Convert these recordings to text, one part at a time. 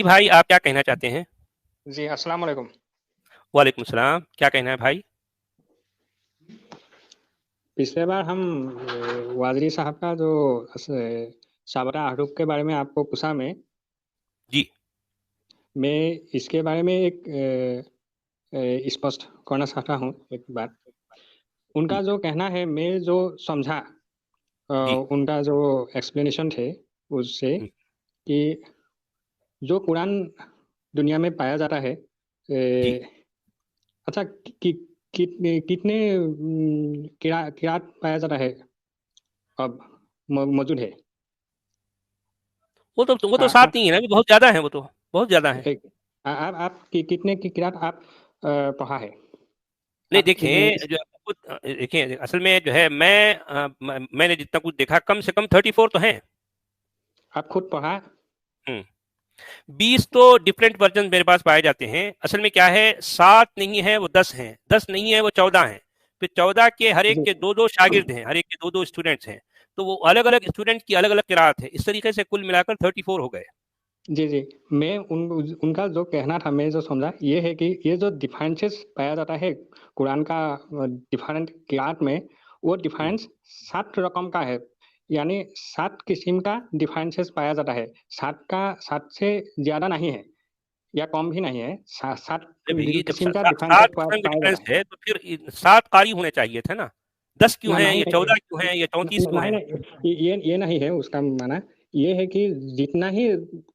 جی بھائی، آپ کیا کہنا چاہتے ہیں؟ جی السلام علیکم. وعلیکم السلام. کیا کہنا ہے بھائی؟ پچھلے بار ہم وازری صاحب کا جو سابرہ حروف کے بارے میں آپ کو پوچھا جی میں اس کے بارے میں ایک اسپشٹ کرنا چاہتا ہوں. ایک بات ان کا جو کہنا ہے، میں جو سمجھا جی ان کا جو ایکسپلینیشن تھے اس سے، کہ جو قرآن دنیا میں پایا جاتا ہے، جی اچھا کتنے قرات پایا جاتا ہے اب موجود ہے؟ وہ تو ساتھ نہیں ہے نا، بہت زیادہ ہیں، وہ تو بہت زیادہ ہیں. آپ کتنے کی قرات آپ پڑھا ہے؟ نہیں دیکھیں، دیکھیں اصل میں جو ہے میں نے جتنا کچھ دیکھا کم سے کم 34 تو ہیں. آپ خود پڑھا؟ 20 تو ڈفرینٹ ورژن میرے پاس پائے جاتے ہیں. اصل میں کیا ہے، 7 نہیں ہے وہ 10 ہیں، 10 نہیں ہے وہ 14 ہیں، پھر 14 کے ہر ایک کے دو شاگرد ہیں، ہر ایک کے دو اسٹوڈنٹس ہیں، تو وہ الگ الگ اسٹوڈنٹ کی الگ الگ قرات ہے. اس طریقے سے کل ملا کر 34 ہو گئے. جی میں ان کا جو کہنا تھا، میں جو سمجھا یہ ہے کہ یہ جو ڈیفرنسز پایا جاتا ہے قرآن کا ڈفرینٹ قرات میں، وہ ڈیفرنس 7 رقم کا ہے، یعنی 7 قسم کا ڈیفرنسز پایا جاتا ہے. 7 سے زیادہ نہیں ہے یا کم بھی نہیں ہے، 7 جب قسم کا 7 ڈیفرنسز قسم کے پایا ڈفرینس جاتا ہے. ہے تو پھر 7 قاری ہونے چاہیے تھے نا. 10 کیوں ہیں، یہ 14 کیوں ہیں، یہ 34 کیوں ہیں؟ یہ نہیں ہے اس کا معنی. یہ ہے کہ جتنا ہی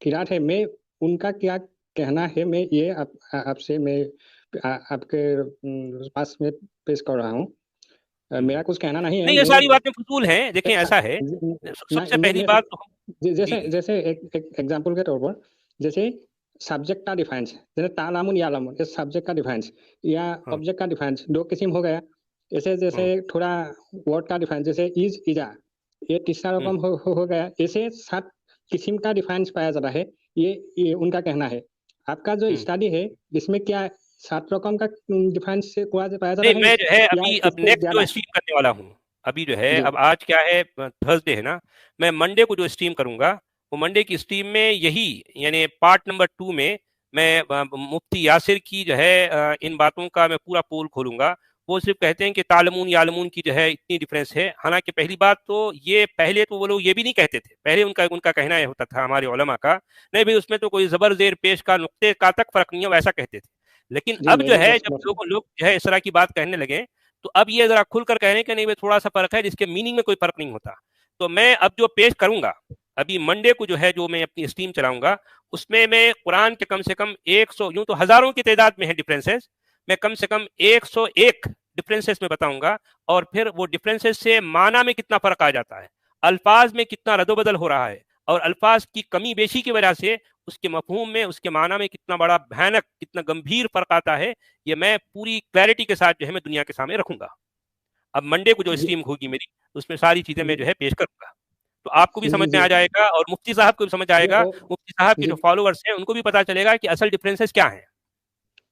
قرات ہے، میں ان کا کیا کہنا ہے، میں یہ آپ سے میں آپ کے پاس میں پیش کر رہا ہوں. میرا کچھ کہنا نہیں ہے. نہیں، یہ ساری باتیں فضول ہیں. دیکھیں ایسا ہے، سب سے پہلی بات تو جیسے ایک ایگزامپل کے طور پر، جیسے سبجیکٹ کا ڈیفرنس، جیسے تعلمون یعلمون، اس سبجیکٹ کا ڈیفرنس یا آبجیکٹ کا ڈیفرنس 2 قسم ہو گیا. ایسے جیسے تھوڑا ورڈ کا ڈیفرنس، جیسے از ایجا، یہ تیسرا رقم ہو گیا. ایسے 7 قسم کا ڈیفرنس پایا جاتا ہے. یہ ان کا کہنا ہے. آپ کا جو اسٹڈی ہے اس میں کیا 7 رقم کا ڈیفرنس سے پایا جاتا نہیں، ہے میں جو ہے یا ابھی اس اب سے نیکسٹ جو زیادہ؟ اسٹریم کرنے والا ہوں، ابھی جو ہے جی اب آج کیا ہے، تھرسڈے ہے نا، میں منڈے کو جو اسٹریم کروں گا، وہ منڈے کی اسٹریم میں یہی یعنی پارٹ نمبر 2 میں مفتی یاسر کی جو ہے ان باتوں کا میں پورا پول کھولوں گا. وہ صرف کہتے ہیں کہ تعلمون یعلمون کی جو ہے اتنی ڈفرینس ہے. حالانکہ پہلی بات تو یہ پہلے تو وہ لوگ یہ بھی نہیں کہتے تھے. پہلے ان کا کہنا یہ ہوتا تھا ہمارے علماء کا، نہیں بھائی اس میں تو کوئی زبر زیر پیش کا نقطے کا تک فرق نہیں ہے، ویسا کہتے تھے. لیکن جی اب میں جو بھی ہے بس جب لوگ جو ہے اس طرح کی بات کہنے لگے، تو اب یہ ذرا کھل کر کہہ رہے ہیں کہ نہیں بھائی تھوڑا سا فرق ہے، جس کے میننگ میں کوئی فرق نہیں ہوتا. تو میں اب جو پیش کروں گا ابھی منڈے کو جو ہے، جو میں اپنی اسٹریم چلاؤں گا، اس میں قرآن کے کم سے کم 100، یوں تو ہزاروں کی تعداد میں ہے ڈفرینسز، میں کم سے کم 101 ڈفرینسز میں بتاؤں گا. اور پھر وہ ڈفرینسز سے معنی میں کتنا فرق آ جاتا ہے، الفاظ میں کتنا رد و بدل ہو رہا ہے، اور الفاظ کی کمی بیشی کی وجہ سے اس کے مفہوم میں، اس کے معنی میں کتنا بڑا بھیانک، کتنا گمبھیر فرق آتا ہے، یہ میں پوری کلیئرٹی کے ساتھ جو ہے میں دنیا کے سامنے رکھوں گا. اب منڈے کو جو اسٹریم ہوگی میری، اس میں ساری چیزیں میں جو ہے پیش کروں گا، تو آپ کو بھی سمجھ میں آ جائے گا اور مفتی صاحب کو بھی سمجھ آئے گا. مفتی صاحب کے جو فالوورز ہیں ان کو بھی پتا چلے گا کہ اصل ڈفرینسز کیا ہیں.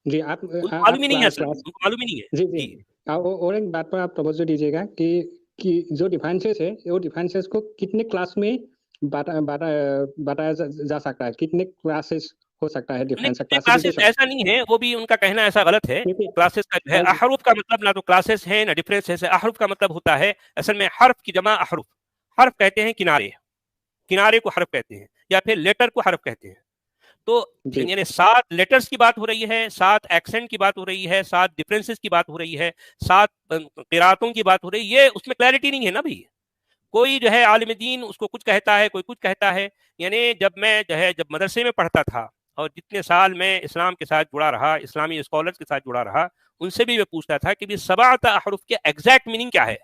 جی ان کو معلوم ہی نہیں ہے، اصل ان کو معلوم ہی نہیں ہے. جی اور ایک بات پر آپ توجہ دیجیے گا کہ جو ڈیفرنسز ہے، وہ ڈیفرنسز کو کتنے کلاس میں بتایا جا سکتا ہے، کتنے کلاسز ہو سکتا ہے ڈیفرنس کلاسز کلاسیفیکیشن. ایسا نہیں ہے، وہ بھی ان کا کہنا ایسا غلط ہے. کلاسز کا جو ہے احرف کا مطلب نہ تو کلاسز ہے نہ ڈفرینس ہے. احرف کا مطلب ہوتا ہے اصل میں حرف کی جمع احرف. حرف کہتے ہیں کنارے کو حرف کہتے ہیں، یا پھر لیٹر کو حرف کہتے ہیں. تو یعنی 7 لیٹرز کی بات ہو رہی ہے، 7 ایکسنٹ کی بات ہو رہی ہے، 7 ڈفرینسز کی بات ہو رہی ہے، 7 قراتوں کی بات ہو رہی ہے. یہ اس میں کلیئرٹی نہیں ہے نا بھائی. کوئی جو ہے عالم دین اس کو کچھ کہتا ہے، کوئی کچھ کہتا ہے. یعنی جب میں جو ہے جب مدرسے میں پڑھتا تھا اور جتنے سال میں اسلام کے ساتھ جڑا رہا، اسلامی اسکالرز کے ساتھ جڑا رہا، ان سے بھی میں پوچھتا تھا کہ 7 احرف کے ایگزیکٹ میننگ کیا ہے.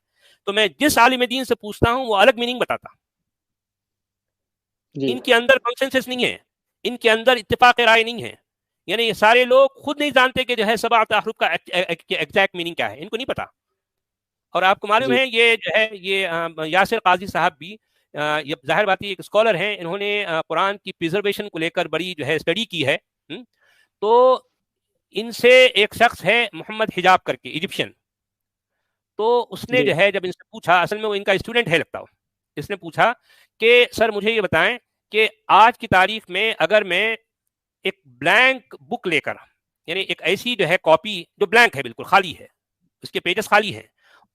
تو میں جس عالم دین سے پوچھتا ہوں وہ الگ میننگ بتاتا. ان کے اندر کنسنسس نہیں ہے، ان کے اندر اتفاق رائے نہیں ہے. یعنی یہ سارے لوگ خود نہیں جانتے کہ جو ہے 7 احرف کا ایگزیکٹ میننگ کیا ہے، ان کو نہیں پتا. اور آپ کو معلوم ہے یہ جو ہے یہ یاسر قاضی صاحب بھی یہ ظاہر بات ایک اسکالر ہیں، انہوں نے قرآن کی پریزرویشن کو لے کر بڑی جو ہے اسٹڈی کی ہے. تو ان سے ایک شخص ہے محمد حجاب کر کے، ایجپشین. تو اس نے جو ہے جب ان سے پوچھا، اصل میں وہ ان کا اسٹوڈنٹ ہے لگتا ہو، اس نے پوچھا کہ سر مجھے یہ بتائیں کہ آج کی تاریخ میں اگر میں ایک بلینک بک لے کر، یعنی ایک ایسی جو ہے کاپی جو بلینک ہے، بالکل خالی ہے، اس کے پیجز خالی ہیں،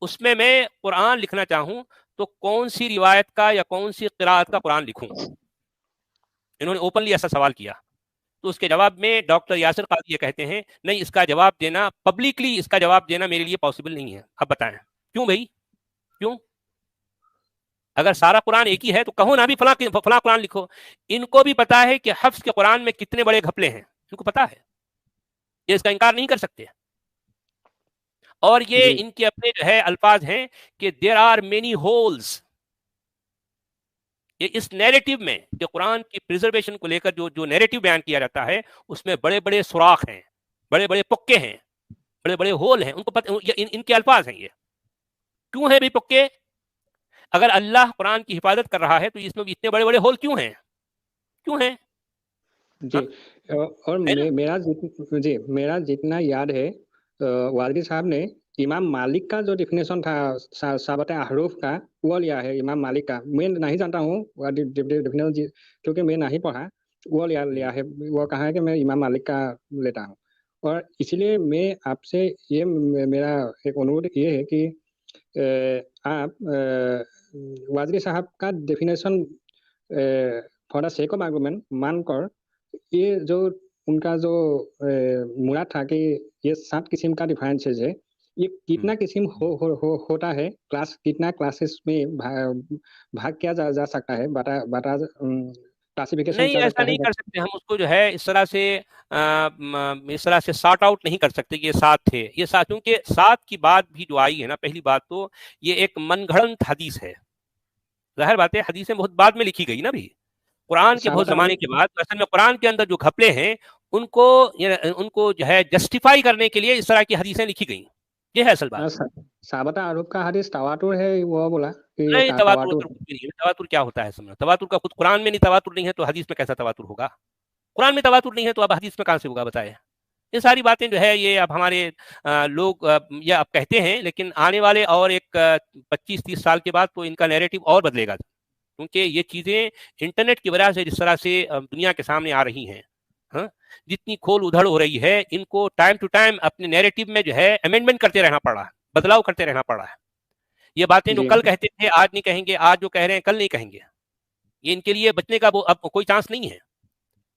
اس میں قرآن لکھنا چاہوں تو کون سی روایت کا یا کون سی قراءت کا قرآن لکھوں؟ انہوں نے اوپنلی ایسا سوال کیا. تو اس کے جواب میں ڈاکٹر یاسر قاضی یہ کہتے ہیں نہیں، اس کا جواب دینا پبلکلی، اس کا جواب دینا میرے لیے پاسبل نہیں ہے. اب بتائیں کیوں بھائی، کیوں؟ اگر سارا قرآن ایک ہی ہے تو کہو نا بھی فلاں قرآن لکھو. ان کو بھی پتا ہے کہ حفظ کے قرآن میں کتنے بڑے گھپلے ہیں، ان کو پتا ہے، یہ اس کا انکار نہیں کر سکتے. اور یہ ان کے اپنے جو ہے الفاظ ہیں کہ دیر آر مینی ہولز. یہ اس نیریٹو میں جو قرآن کی پریزرویشن کو لے کر جو نیریٹو بیان کیا جاتا ہے، اس میں بڑے بڑے سوراخ ہیں، بڑے بڑے پکے ہیں، بڑے بڑے ہول ہیں. ان کو ان کے الفاظ ہیں. یہ کیوں ہے بھی پکے؟ اگر اللہ قرآن کی حفاظت کر رہا ہے تو اس میں بھی اتنے بڑے بڑے ہول کیوں ہیں؟ کیوں ہیں؟ جی اور میرا جتنا یاد ہے وادری صاحب نے امام مالک کا جو ڈیفینیشن تھا ثابت احروف کا وہ لیا ہے. امام مالک کا میں نہیں جانتا ہوں ڈیفینیشن کیونکہ میں نہیں پڑھا، وہ لیا ہے. وہ کہا ہے کہ میں امام مالک کا لیتا ہوں. اور اس لیے میں آپ سے یہ میرا ایک انوروھ یہ ہے کہ آپ وادری صاحب کا definition for the sake of argument مان کر یہ جو ان کا جو مراد تھا کہ یہ 7 قسم کا ڈیفرنسز ہے، یہ کتنا قسم ہوتا ہے، کتنا کلاسز میں بھاگ کیا جا سکتا ہے، کلاسیفیکیشن نہیں، کیا ایسا جاتا نہیں ہے. کر سکتے ہم اس کو جو ہے اس طرح سے سارٹ آؤٹ نہیں کر سکتے کہ یہ 7 تھے. یہ 7 کیونکہ 7 کی بات بھی جو آئی ہے نا، پہلی بات تو یہ ایک من گھڑنت حدیث ہے. ظاہر بات ہے حدیثیں بہت بعد میں لکھی گئی نا بھی، قرآن کے بہت زمانے کے بعد. اصل میں قرآن کے اندر جو گھپلے ہیں ان کو جو ہے جسٹیفائی کرنے کے لیے اس طرح کی حدیثیں لکھی گئیں. یہ ہے اصل بات. ثابت احروف کا حدیث تواتر ہے، وہ بولا نہیں، تواتر کچھ بھی نہیں ہے. تواتر کیا ہوتا ہے سمجھنا؟ تواتر کا خود قرآن میں نہیں تواتر نہیں ہے تو حدیث میں کیسا تواتر ہوگا؟ قرآن میں تواتر نہیں ہے تو اب حدیث میں کہاں سے ہوگا بتائے؟ یہ ساری باتیں جو ہے یہ اب ہمارے لوگ یہ اب کہتے ہیں، لیکن آنے والے اور ایک 25-30 سال کے بعد تو ان کا نیریٹو اور بدلے گا. کیونکہ یہ چیزیں انٹرنیٹ کی وجہ سے جس طرح سے دنیا کے سامنے آ رہی ہیں، جتنی کھول ادھڑ ہو رہی ہے، ان کو ٹائم ٹو ٹائم اپنے نیریٹو میں جو ہے امینڈمنٹ کرتے رہنا پڑ رہا ہے، بدلاؤ کرتے رہنا پڑ رہا ہے. یہ باتیں جو کل کہتے تھے آج نہیں کہیں گے، آج جو کہہ رہے ہیں کل نہیں کہیں گے. یہ ان کے لیے بچنے کا اب کوئی چانس نہیں ہے.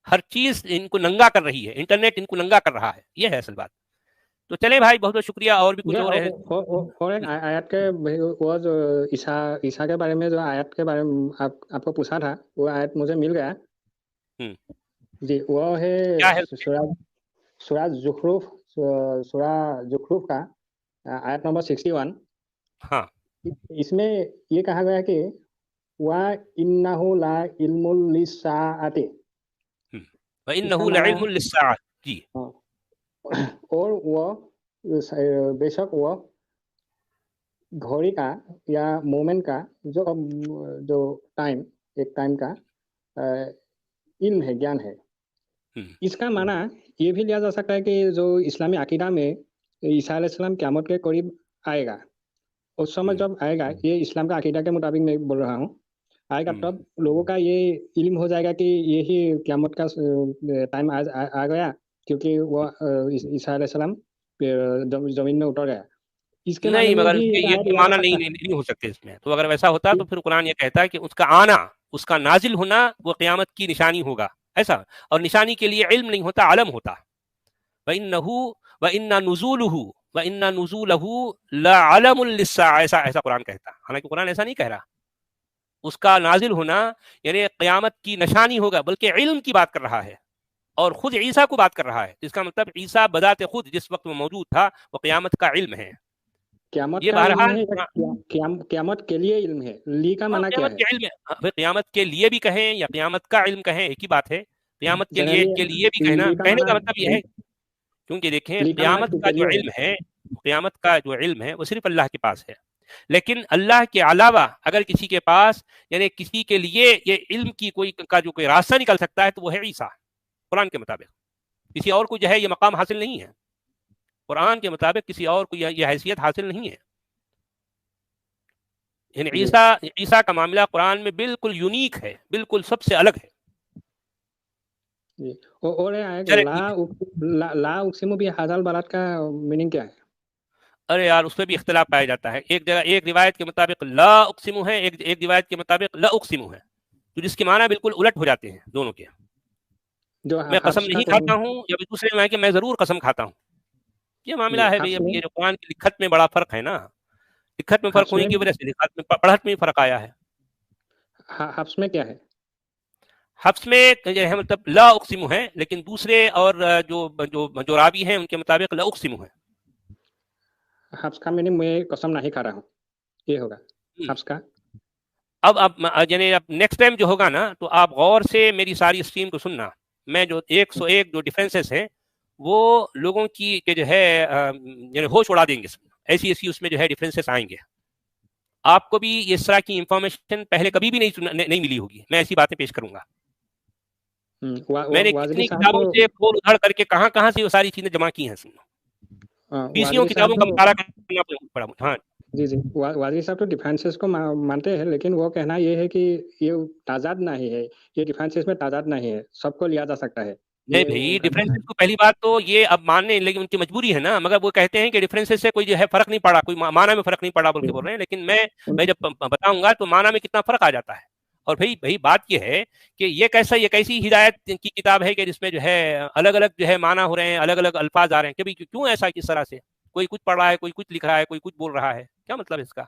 ہر چیز ان کو ننگا کر رہی ہے، انٹرنیٹ ان کو ننگا کر رہا ہے. یہ ہے اصل بات. تو چلیں بھائی، بہت بہت شکریہ. اور بھی کچھ ہو رہے ہیں اور ایک آیت کے وہ جو عیسیٰ کے بارے میں جو آیت کے بارے میں آپ کو پوچھا تھا، وہ آیت مجھے مل گیا. جی وہ ہے سورہ زخرف کا آیت نمبر 61. ہاں، اس میں یہ کہا گیا کہ وَإِنَّهُ لَعِلْمٌ لِلسَّاعَةِ، وَإِنَّهُ لَعِلْمٌ لِلسَّاعَةِ. جی، اور وہ بے شک وہ گھڑی کا یا مومنٹ کا جو ٹائم، ایک ٹائم کا علم ہے، گیان ہے. اس کا معنی یہ بھی لیا جا سکتا ہے کہ جو اسلامی عقیدہ میں عیسیٰ علیہ السلام قیامت کے قریب آئے گا. اس سمے جب آئے گا، یہ اسلام کا عقیدہ کے مطابق میں بول رہا ہوں، آئے گا تب لوگوں کا یہ علم ہو جائے گا کہ یہی قیامت کا ٹائم آ گیا، کیونکہ وہ عیسیٰ علیہ السلام زمین میں اتر گیا. اس کے معنی نہیں، میں مگر بھی یہ معنی نہیں ہو سکتے اس میں. تو اگر ویسا ہوتا تو پھر قرآن یہ کہتا ہے کہ اس کا آنا، اس کا نازل ہونا وہ قیامت کی نشانی ہوگا. ایسا، اور نشانی کے لیے علم نہیں ہوتا، علم ہوتا. وَإِنَّ نُزُولَهُ لَعَلَمٌ لِلسَّاعَةِ، ایسا قرآن کہتا. حالانکہ قرآن ایسا نہیں کہہ رہا. اس کا نازل ہونا یعنی قیامت کی نشانی ہوگا، بلکہ علم کی بات کر رہا ہے اور خود عیسیٰ کو بات کر رہا ہے. اس کا مطلب عیسیٰ بذات خود جس وقت وہ موجود تھا وہ قیامت کا علم ہے. قیامت کا علم ہے، قیامت کے لیے علم ہے. لی کا معنی کیا ہے؟ قیامت کے لیے بھی کہیں یا قیامت کا علم کہیں، ایک ہی بات ہے. قیامت کے لیے بھی کہنا، کہنے کا مطلب یہ ہے کیونکہ دیکھیں قیامت کا جو علم ہے وہ صرف اللہ کے پاس ہے. لیکن اللہ کے علاوہ اگر کسی کے پاس یعنی کسی کے لیے یہ علم کی کوئی راستہ نکل سکتا ہے تو وہ ہے عیسیٰ. قرآن کے مطابق کسی اور کو جو ہے یہ مقام حاصل نہیں ہے. قرآن کے مطابق کسی اور کو یہ حیثیت حاصل نہیں ہے. یعنی عیسیٰ کا معاملہ قرآن میں بالکل یونیک ہے، بالکل سب سے الگ ہے. جی اور یہ آئے چلے لا اقسم بھی حاضل برات کا میننگ کیا ہے؟ ارے یار اس پہ بھی اختلاف پایا جاتا ہے. ایک جگہ ایک روایت کے مطابق لا اقسم ہے, ایک روایت کے مطابق لا اقسم ہے, تو جس کے معنی بالکل الٹ ہو جاتے ہیں دونوں کے. جو میں قسم حفظ کا نہیں کھاتا ہوں, یا دوسرے میں کہ میں ضرور قسم کھاتا ہوں. یہ معاملہ جی ہے بھائی. حفظ اب میں یہ جو قرآن کی لکھت میں بڑا فرق ہے نا, لکھت میں فرق حفظ ہونے میں کی وجہ سے لکھت میں پڑھت میں فرق آیا ہے. حفظ میں کیا ہے؟ حفظ میں جو ہے مطلب لا اقسم ہے, لیکن دوسرے اور جو جو جو راوی ہیں ان کے مطابق لا اقسم ہے. حفظ کا میننگ میں قسم نہیں کھا رہا ہوں, یہ ہوگا حفظ کا. اب یعنی اب نیکسٹ ٹائم جو ہوگا نا, تو آپ غور سے میری ساری اسٹریم کو سننا. میں جو 101 جو ڈیفرنسز ہیں وہ لوگوں کی کہ جو ہے یعنی ہوش اڑا دیں گے. ایسی ایسی اس میں جو ہے ڈیفرنسز آئیں گے. آپ کو بھی اس طرح کی انفارمیشن پہلے کبھی بھی نہیں ملی ہوگی. میں ایسی باتیں پیش کروں گا. میں نے واجری کتنی صاحب کتابوں تو سے کھول ادھڑ کر کے کہاں کہاں سے وہ ساری چیزیں جمع کی ہیں. بیسیوں واجری صاحب کتابوں کا تو مطالعہ کرنا پڑا. ہاں جی جی واجری صاحب تو ڈیفینسز کو مانتے ہیں, لیکن وہ کہنا یہ ہے کہ یہ تعداد نہیں ہے, یہ ڈیفینسز میں تعداد نہیں ہے, سب کو لیا جا سکتا ہے. نہیں یہ بھائی, ان کا کہنا ڈفرینسز کو پہلی بات تو یہ اب ماننے, لیکن ان کی مجبوری ہے نا. مگر وہ کہتے ہیں کہ ڈفرینسز سے کوئی جو ہے فرق نہیں پڑا, کوئی معنی میں فرق نہیں پڑا بول کے بول رہے ہیں. لیکن میں جب بتاؤں گا تو معنی میں کتنا فرق آ جاتا ہے. اور بھائی بات یہ ہے کہ یہ کیسی ہدایت کی کتاب ہے کہ جس میں جو ہے الگ الگ جو ہے معنی ہو رہے ہیں, الگ الگ الفاظ آ رہے ہیں. کبھی کیوں ایسا کس طرح سے کوئی کچھ پڑھ رہا ہے, کوئی کچھ لکھ رہا ہے, کوئی کچھ بول رہا ہے؟ کیا مطلب اس کا؟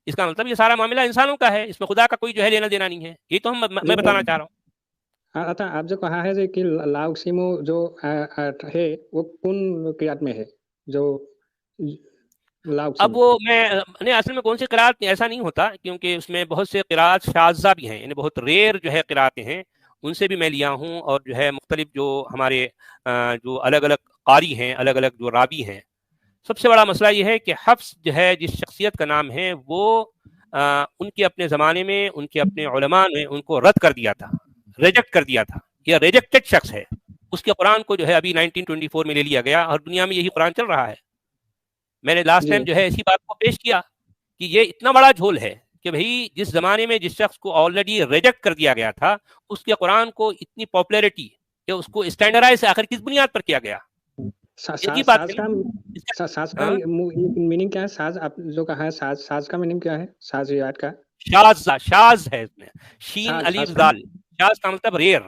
اس کا مطلب یہ سارا معاملہ انسانوں کا ہے, اس میں خدا کا کوئی جو ہے لینا دینا نہیں ہے. یہ تو میں بتانا چاہ رہا ہوں. اچھا, آپ جو کہا ہے کہ لا اقسم جو ہے وہ کون قیات میں ہے جو لا اقسم؟ اب وہ میں اصل میں کون سی قرات ایسا نہیں ہوتا, کیونکہ اس میں بہت سے قرات شاذہ بھی ہیں, یعنی بہت ریئر جو ہے قراتیں ہیں, ان سے بھی میں لیا ہوں. اور جو ہے مختلف جو ہمارے جو الگ الگ قاری ہیں, الگ الگ جو راوی ہیں. سب سے بڑا مسئلہ یہ ہے کہ حفظ جو ہے جس شخصیت کا نام ہے وہ ان کے اپنے زمانے میں ان کے اپنے علماء نے ان کو رد کر دیا تھا, ریجیکٹ کر دیا تھا. یہ ریجیکٹڈ شخص ہے. اس کے قرآن کو جو ہے ابھی 1924 میں لے لیا گیا, اور دنیا میں یہی قرآن چل رہا ہے. میں نے لاسٹ جی ٹائم جو ہے اسی بات کو پیش کیا کہ یہ اتنا بڑا جھول ہے کہ بھئی جس زمانے میں جس شخص کو آلریڈی ریجیکٹ کر دیا گیا تھا, اس کے قرآن کو اتنی پاپولیرٹی کہ اس کو اسٹینڈرڈائز آخر کس بنیاد پر کیا گیا؟ عجیب بات ہے نا. ساز کا میننگ کیا ہے؟ ساز آپ جو کہا ہے, ساز کا میننگ کیا ہے؟ ساز ریاض کا شاذ ہے, اس میں شین الف ساز کا زال. شاذ کا مطلب ریئر,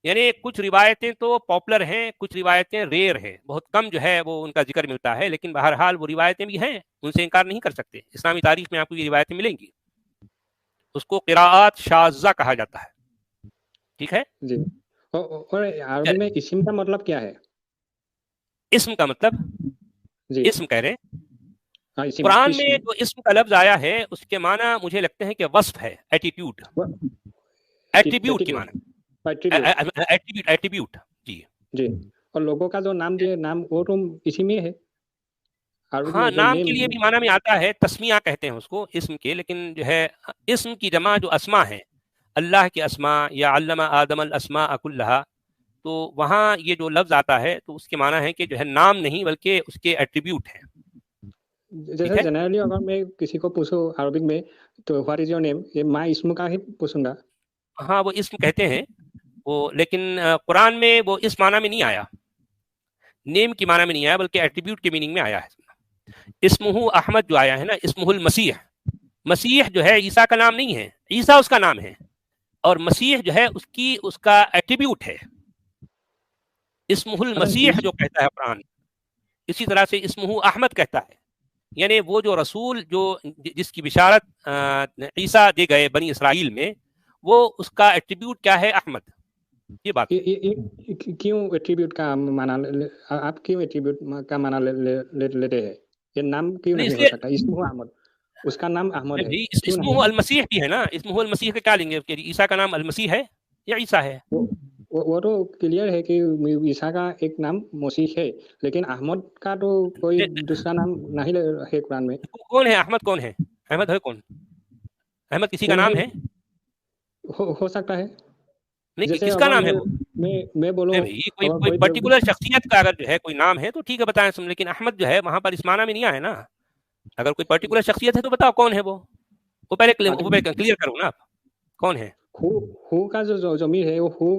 یعنی کچھ روایتیں تو پاپولر ہیں, کچھ روایتیں ریئر ہیں, بہت کم جو ہے وہ ان کا ذکر ملتا ہے. لیکن بہرحال وہ روایتیں بھی ہیں, ان سے انکار نہیں کر سکتے. اسلامی تاریخ میں آپ کو یہ روایتیں ملیں گی. اس کو قراءات شاذہ کہا جاتا ہے. ٹھیک ہے جی. اور عربی میں اسم کا مطلب کیا ہے؟ اسم کا مطلب جی اسم کہہ رہے اسم قرآن میں جو اسم کا لفظ آیا ہے اس کے معنی مجھے لگتے ہیں کہ وصف ہے, ایٹیٹیوڈ. ایٹریبیوٹ کی معنی ایٹریبیوٹ. جی جی. اور لوگوں کا جو نام دیے, نام وہ تو اسی میں ہے. ہاں, نام کے لیے بھی معنی میں آتا ہے, تسمیہ کہتے ہیں اس کو اسم کے. لیکن جو ہے اسم کی جمع جو اسما ہے, اللہ کے اسما, یا علم آدم الاسماء کلھا, تو وہاں یہ جو لفظ آتا ہے تو اس کے معنی ہے کہ جو ہے نام نہیں بلکہ اس کے ایٹریبیوٹ ہیں. جیسے جنرلی اگر میں کسی کو پوچھوں عربک میں تو واٹ از یور نیم, یہ میں اسم کا ہی پوچھوں گا. ہاں وہ اسم کہتے ہیں وہ, لیکن قرآن میں وہ اس معنی میں نہیں آیا, نیم کی معنی میں نہیں آیا, بلکہ ایٹریبیوٹ کے میننگ میں آیا ہے. اسمہ احمد جو آیا ہے نا, اسمہ المسیح, مسیح جو ہے عیسیٰ کا نام نہیں ہے, عیسیٰ اس کا نام ہے, اور مسیح جو ہے اس کا ایٹریبیوٹ ہے. اسمہ المسیح جو کہتا ہے قرآن, اسی طرح سے اسمہ احمد کہتا ہے. یعنی وہ جو رسول جو جس کی بشارت عیسیٰ دے گئے بنی اسرائیل میں, وہ اس کا ایٹریبیوٹ کیا ہے؟ احمد. یہ بات کیوں ایٹریبیوٹ کا معنی, آپ کیوں ایٹریبیوٹ کا معنی لیتے ہیں؟ یہ نام کیوں نہیں ہو سکتا؟ اسمہ احمد, اس کا نام احمد ہے. اسمہ المسیح بھی ہے نا, اسمہ المسیح کا کیا لیں گے؟ عیسیٰ کا نام المسیح ہے یا عیسیٰ ہے؟ وہ تو کلیئر ہے کہ عیسیٰ کا ایک نام مسیح ہے, لیکن احمد کا تو کوئی دوسرا نام نہیں ہے قرآن میں. کون ہے احمد؟ کون ہے احمد؟ ہے کون احمد؟ کسی کا نام ہے؟ ہو سکتا ہے. نہیں, کس کا نام ہے وہ؟ میں بولوں کوئی پرٹیکولر شخصیت کا اگر جو ہے کوئی نام ہے تو ٹھیک ہے بتائیں سن, لیکن احمد جو ہے وہاں پر اس معنی میں نہیں آیا نا. اگر کوئی پرٹیکولر شخصیت ہے تو بتاؤ کون ہے وہ پہلے کلیئر کرو نا, آپ کون ہے. ہو کا جو ضمیر ہے وہ ہو